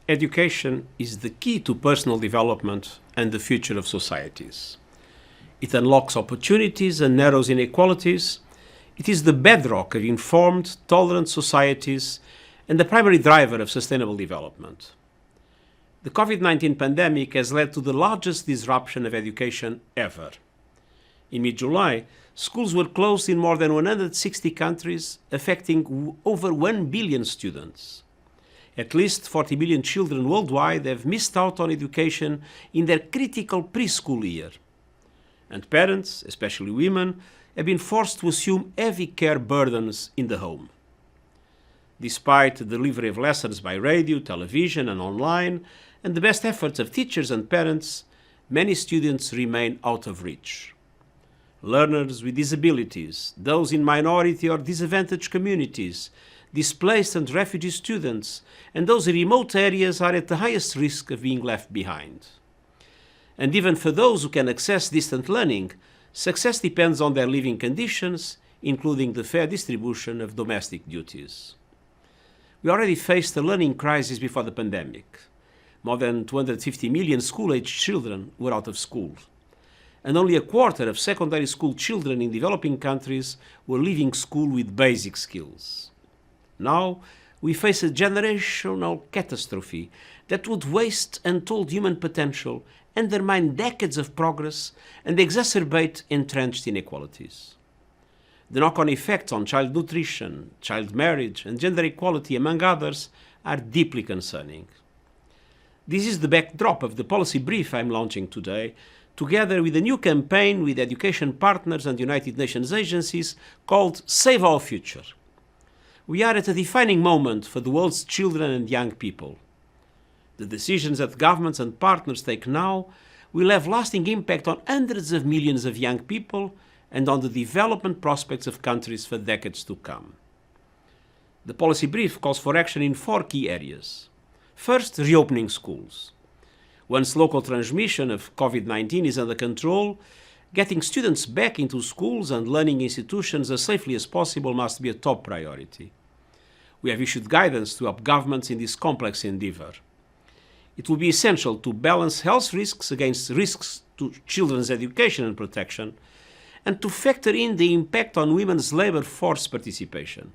Education is the key to personal development and the future of societies. It unlocks opportunities and narrows inequalities. It is the bedrock of informed, tolerant societies and the primary driver of sustainable development. The Covid-19 pandemic has led to the largest disruption of education ever. In mid-July, schools were closed in more than 160 countries, affecting over 1 billion students. At least 40 million children worldwide have missed out on education in their critical preschool year. And parents, especially women, have been forced to assume heavy care burdens in the home. Despite the delivery of lessons by radio, television, and online, and the best efforts of teachers and parents, many students remain out of reach. Learners with disabilities, those in minority or disadvantaged communities, displaced and refugee students, and those in remote areas are at the highest risk of being left behind. And even for those who can access distant learning, success depends on their living conditions, including the fair distribution of domestic duties. We already faced a learning crisis before the pandemic. More than 250 million school-aged children were out of school, and only a quarter of secondary school children in developing countries were leaving school with basic skills. Now, we face a generational catastrophe that would waste untold human potential, undermine decades of progress, and exacerbate entrenched inequalities. The knock-on effects on child nutrition, child marriage, and gender equality, among others, are deeply concerning. This is the backdrop of the policy brief I'm launching today, together with a new campaign with education partners and United Nations agencies called Save Our Future. We are at a defining moment for the world's children and young people. The decisions that governments and partners take now will have lasting impact on hundreds of millions of young people and on the development prospects of countries for decades to come. The policy brief calls for action in 4 key areas. First, reopening schools. Once local transmission of Covid-19 is under control, getting students back into schools and learning institutions as safely as possible must be a top priority. We have issued guidance to help governments in this complex endeavor. It will be essential to balance health risks against risks to children's education and protection, and to factor in the impact on women's labor force participation.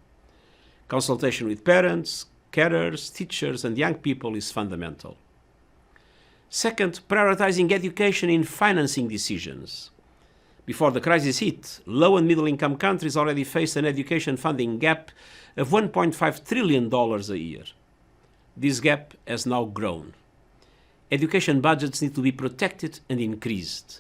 Consultation with parents, carers, teachers, and young people is fundamental. Second, prioritizing education in financing decisions. Before the crisis hit, low and middle-income countries already faced an education funding gap of $1.5 trillion a year. This gap has now grown. Education budgets need to be protected and increased.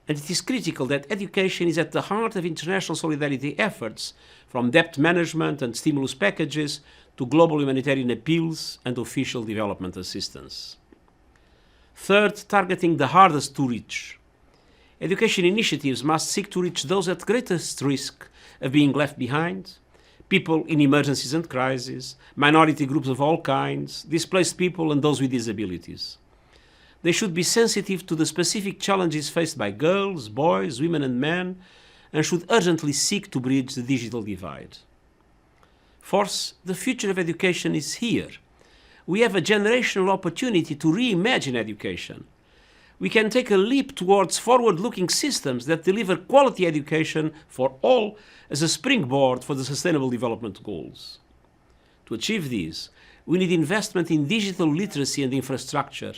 And it is critical that education is at the heart of international solidarity efforts, from debt management and stimulus packages to global humanitarian appeals and official development assistance. Third, targeting the hardest to reach. Education initiatives must seek to reach those at greatest risk of being left behind: people in emergencies and crises, minority groups of all kinds, displaced people, and those with disabilities. They should be sensitive to the specific challenges faced by girls, boys, women, and men, and should urgently seek to bridge the digital divide. Fourth, the future of education is here. We have a generational opportunity to reimagine education. We can take a leap towards forward-looking systems that deliver quality education for all as a springboard for the Sustainable Development Goals. To achieve these, we need investment in digital literacy and infrastructure,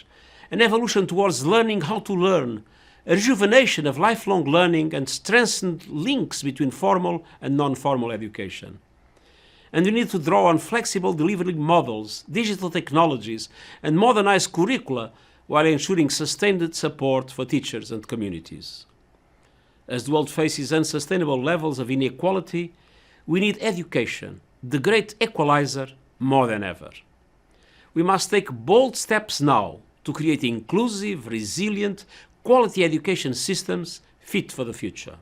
an evolution towards learning how to learn, a rejuvenation of lifelong learning, and strengthened links between formal and non-formal education. And we need to draw on flexible delivery models, digital technologies, and modernized curricula while ensuring sustained support for teachers and communities. As the world faces unsustainable levels of inequality, we need education, the great equalizer, more than ever. We must take bold steps now to create inclusive, resilient, quality education systems fit for the future.